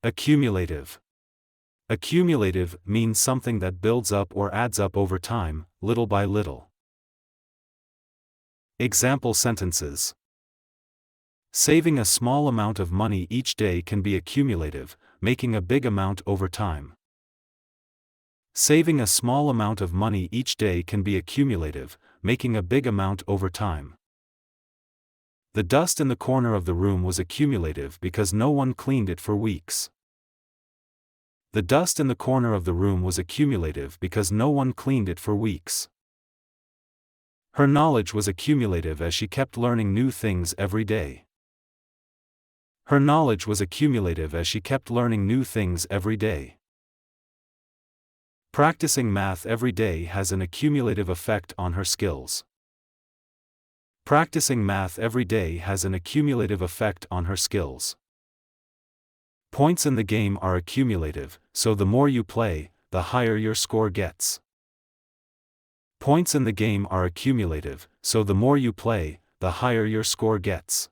Accumulative. Accumulative means something that builds up or adds up over time, little by little. Example sentences. Saving a small amount of money each day can be accumulative, making a big amount over time. Saving a small amount of money each day can be accumulative, making a big amount over time. The dust in the corner of the room was accumulative because no one cleaned it for weeks. The dust in the corner of the room was accumulative because no one cleaned it for weeks. Her knowledge was accumulative as she kept learning new things every day. Her knowledge was accumulative as she kept learning new things every day. Practicing math every day has an accumulative effect on her skills. Practicing math every day has an accumulative effect on her skills. Points in the game are accumulative, so the more you play, the higher your score gets. Points in the game are accumulative, so the more you play, the higher your score gets.